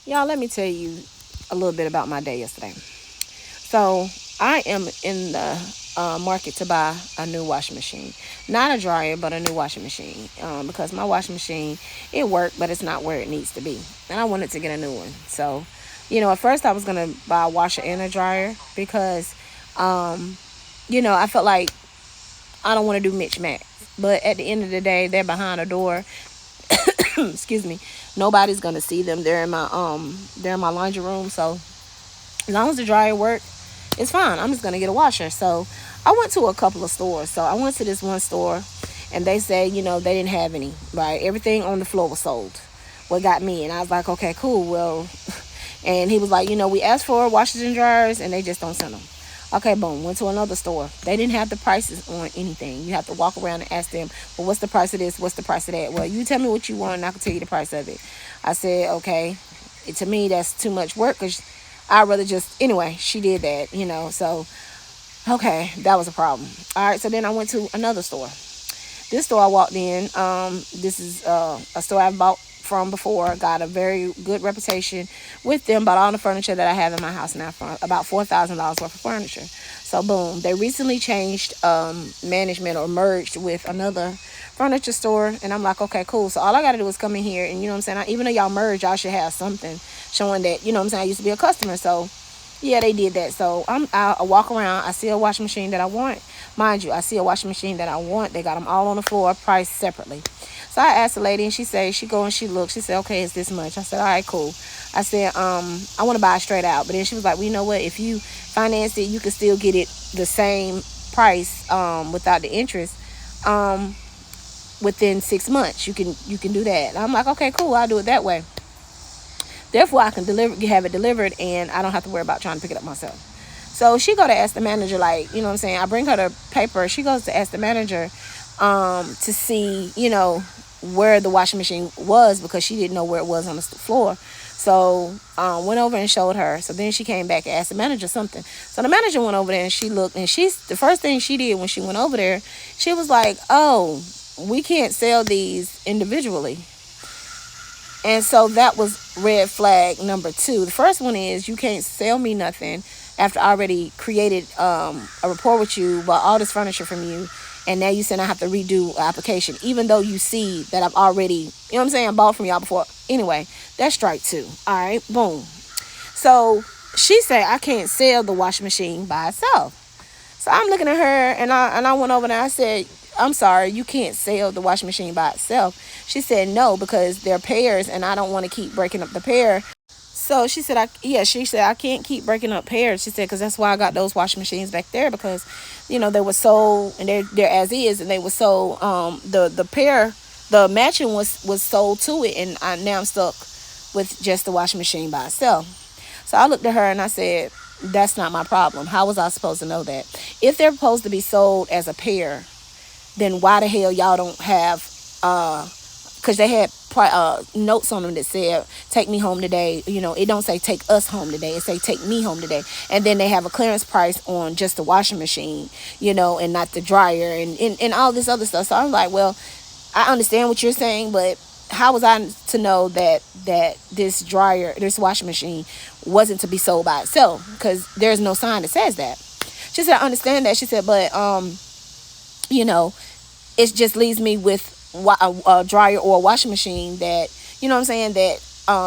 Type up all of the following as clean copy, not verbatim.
Y'all, let me tell you a little bit about my day yesterday. So, I am in the market to buy a new washing machine. Not a dryer, but a new washing machine. Because my washing machine, it worked, but it's not where it needs to be. And I wanted to get a new one. So, at first I was going to buy a washer and a dryer because, um, I felt like I don't want to do Mitch Max. But at the end of the day, they're behind a door. Excuse me. Nobody's gonna see them. They're in my laundry room. So as long as the dryer works, it's fine. I'm just gonna get a washer. So I went to a couple of stores. So I went to this one store, and they said, they didn't have any. Right, everything on the floor was sold. What got me, and I was like, okay, cool. Well, and he was like, we asked for washers and dryers, and they just don't send them. Okay, boom. Went to another store. They didn't have the prices on anything. You have to walk around and ask them, well, what's the price of this? What's the price of that? Well, you tell me what you want, and I can tell you the price of it. I said, okay. To me, that's too much work because I'd rather just, anyway, she did that. So, okay, that was a problem. All right, so then I went to another store. This store I walked in, this is a store I've bought from before. Got a very good reputation with them. Bought all the furniture that I have in my house now for about $4,000 worth of furniture. So boom, they recently changed management or merged with another furniture store, and I'm like, okay, cool. So all I gotta do is come in here, and you know what I'm saying. Even though y'all merged, y'all should have something showing that what I'm saying. I used to be a customer, so yeah, they did that. So I walk around. I see a washing machine that I want. Mind you, I see a washing machine that I want. They got them all on the floor, priced separately. So I asked the lady, and she go and she looks. She said, okay, it's this much. I said, all right, cool. I said, I want to buy it straight out. But then she was like, well, you know what? If you finance it, you can still get it the same price without the interest. Within 6 months, you can do that. And I'm like, okay, cool. I'll do it that way. Therefore, I can have it delivered, and I don't have to worry about trying to pick it up myself. So she go to ask the manager, like, what I'm saying. I bring her the paper. She goes to ask the manager, to see, where the washing machine was because she didn't know where it was on the floor. So went over and showed her. So then she came back and asked the manager something. So the manager went over there and she looked, and the first thing she did when she went over there, she was like, "Oh, we can't sell these individually." And so that was red flag number two. The first one is you can't sell me nothing after I already created a report with you, bought all this furniture from you, and now you saying I have to redo an application, even though you see that I've already, what I'm saying, bought from y'all before. Anyway, that's strike two. All right, boom. So she said I can't sell the washing machine by itself. So I'm looking at her, and I went over there. I said, I'm sorry, you can't sell the washing machine by itself. She said no, because they're pairs, and I don't want to keep breaking up the pair. So she said, she said I can't keep breaking up pairs. She said because that's why I got those washing machines back there, because they were sold, and they're as is, and they were sold. The pair, the matching was sold to it, and now I'm stuck with just the washing machine by itself. So I looked at her and I said, that's not my problem. How was I supposed to know that? If they're supposed to be sold as a pair, then why the hell y'all don't have because they had notes on them that said take me home today. It don't say take us home today, it say take me home today. And then they have a clearance price on just the washing machine, and not the dryer, and all this other stuff. So I'm like, well, I understand what you're saying, but how was I to know that this washing machine wasn't to be sold by itself? Because there's no sign that says that. She said I understand that. She said, but you know it just leaves me with a dryer or a washing machine that, what I'm saying, that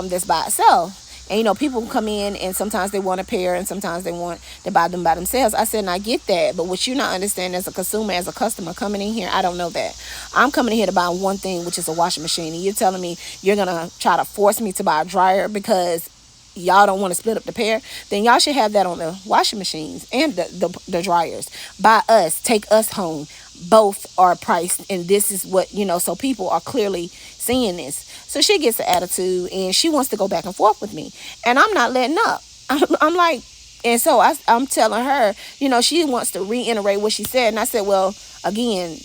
that's by itself. And people come in, and sometimes they want a pair, and sometimes they want to buy them by themselves. I said, and I get that, but what you not understand as a consumer, as a customer coming in here, I don't know that. I'm coming in here to buy one thing, which is a washing machine, and you're telling me you're gonna try to force me to buy a dryer because y'all don't want to split up the pair. Then y'all should have that on the washing machines and the dryers. Buy us, take us home. Both are priced, and this is what, so people are clearly seeing this. So she gets an attitude, and she wants to go back and forth with me, and I'm not letting up. I'm like, and so I'm telling her, she wants to reiterate what she said, and I said, well, again,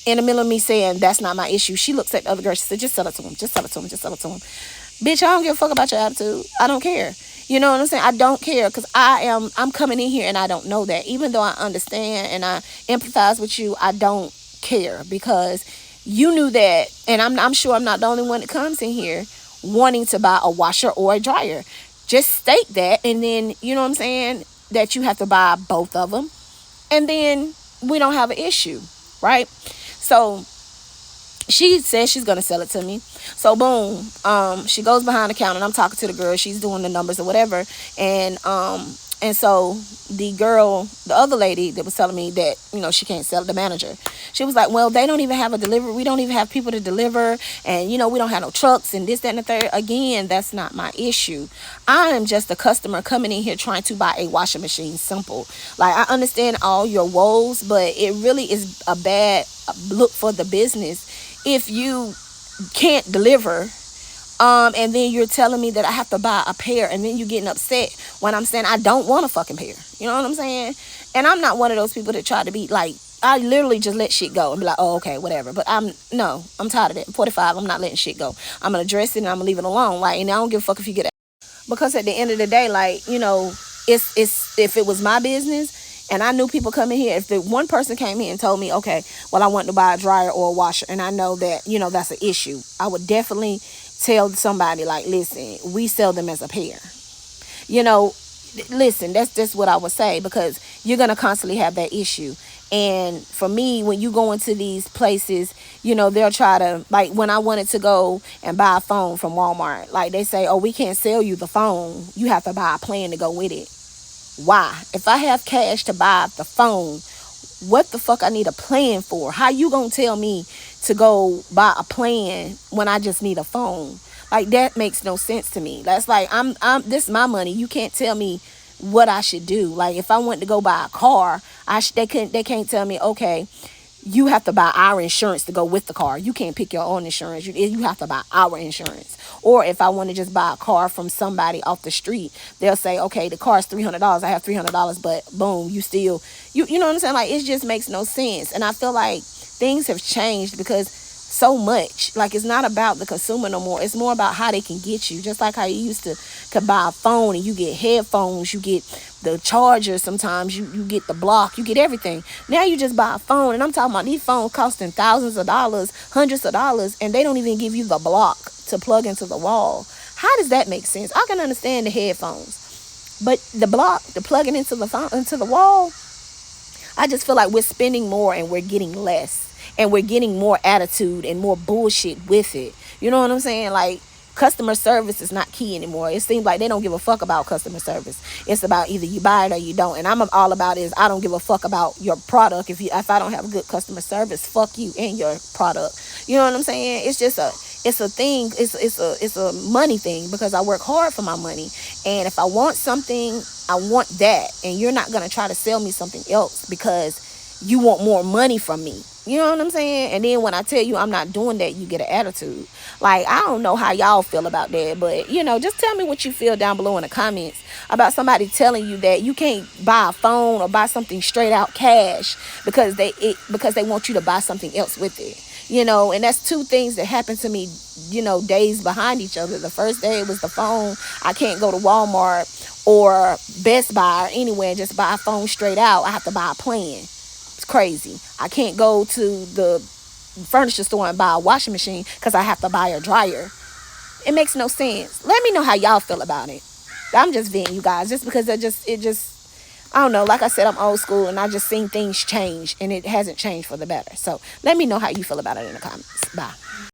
in the middle of me saying that's not my issue, she looks at the other girl. She said, just sell it to him, just sell it to him, just sell it to him. Bitch, I don't give a fuck about your attitude. I don't care. You know what I'm saying? I don't care, because I'm coming in here and I don't know that. Even though I understand and I empathize with you, I don't care, because you knew that, and I'm sure I'm not the only one that comes in here wanting to buy a washer or a dryer. Just state that, and then, you know what I'm saying, that you have to buy both of them, and then we don't have an issue, right? So she says she's gonna sell it to me. So boom, she goes behind the counter and I'm talking to the girl. She's doing the numbers or whatever. And so the girl, the other lady that was telling me that, you know, she can't sell it, the manager, she was like, well, they don't even have a delivery. We don't even have people to deliver. And, you know, we don't have no trucks and this, that, and the third. Again, that's not my issue. I am just a customer coming in here trying to buy a washing machine. Simple. Like, I understand all your woes, but it really is a bad look for the business if you can't deliver, and then you're telling me that I have to buy a pair, and then you're getting upset when I'm saying I don't want a fucking pair. You know what I'm saying? And I'm not one of those people that try to be like, I literally just let shit go and be like, oh, okay, whatever. But I'm tired of that. I'm 45, I'm not letting shit go. I'm gonna address it and I'm gonna leave it alone. Like, and I don't give a fuck if you get it. Because at the end of the day, like, you know, it's if it was my business and I knew people coming here, if the one person came here and told me, okay, well, I want to buy a dryer or a washer, and I know that, you know, that's an issue, I would definitely tell somebody, like, listen, we sell them as a pair. You know, listen, that's just what I would say, because you're going to constantly have that issue. And for me, when you go into these places, you know, they'll try to, like, when I wanted to go and buy a phone from Walmart, like, they say, oh, we can't sell you the phone. You have to buy a plan to go with it. Why? If I have cash to buy the phone, what the fuck I need a plan for? How you gonna tell me to go buy a plan when I just need a phone? Like, that makes no sense to me. That's like, I'm this is my money. You can't tell me what I should do. Like, if I went to go buy a car, they can't tell me, okay, you have to buy our insurance to go with the car. You can't pick your own insurance. You have to buy our insurance. Or if I want to just buy a car from somebody off the street, they'll say, okay, the car is $300. I have $300, but boom, you know what I'm saying? Like, it just makes no sense. And I feel like things have changed because so much, like, it's not about the consumer no more. It's more about how they can get you. Just like how you used to could buy a phone and you get headphones, you get the charger, sometimes you get the block, you get everything. Now you just buy a phone, and I'm talking about these phones costing thousands of dollars, hundreds of dollars, and they don't even give you the block to plug into the wall. How does that make sense? I can understand the headphones, but the block, the plugging into the phone, into the wall, I just feel like we're spending more and we're getting less. And we're getting more attitude and more bullshit with it. You know what I'm saying? Like, customer service is not key anymore. It seems like they don't give a fuck about customer service. It's about either you buy it or you don't. And I'm all about is I don't give a fuck about your product. If I don't have good customer service, fuck you and your product. You know what I'm saying? It's just it's a thing. It's a money thing, because I work hard for my money. And if I want something, I want that. And you're not gonna try to sell me something else because you want more money from me. You know what I'm saying? And then when I tell you I'm not doing that, you get an attitude. Like, I don't know how y'all feel about that, but, you know, just tell me what you feel down below in the comments about somebody telling you that you can't buy a phone or buy something straight out cash because they want you to buy something else with it. You know, and that's two things that happened to me, you know, days behind each other. The first day it was the phone. I can't go to Walmart or Best Buy or anywhere and just buy a phone straight out. I have to buy a plan. It's crazy. I can't go to the furniture store and buy a washing machine because I have to buy a dryer. It makes no sense. Let me know how y'all feel about it. I'm just venting, you guys, just because it just I don't know. Like I said, I'm old school and I just seen things change, and it hasn't changed for the better. So let me know how you feel about it in the comments. Bye.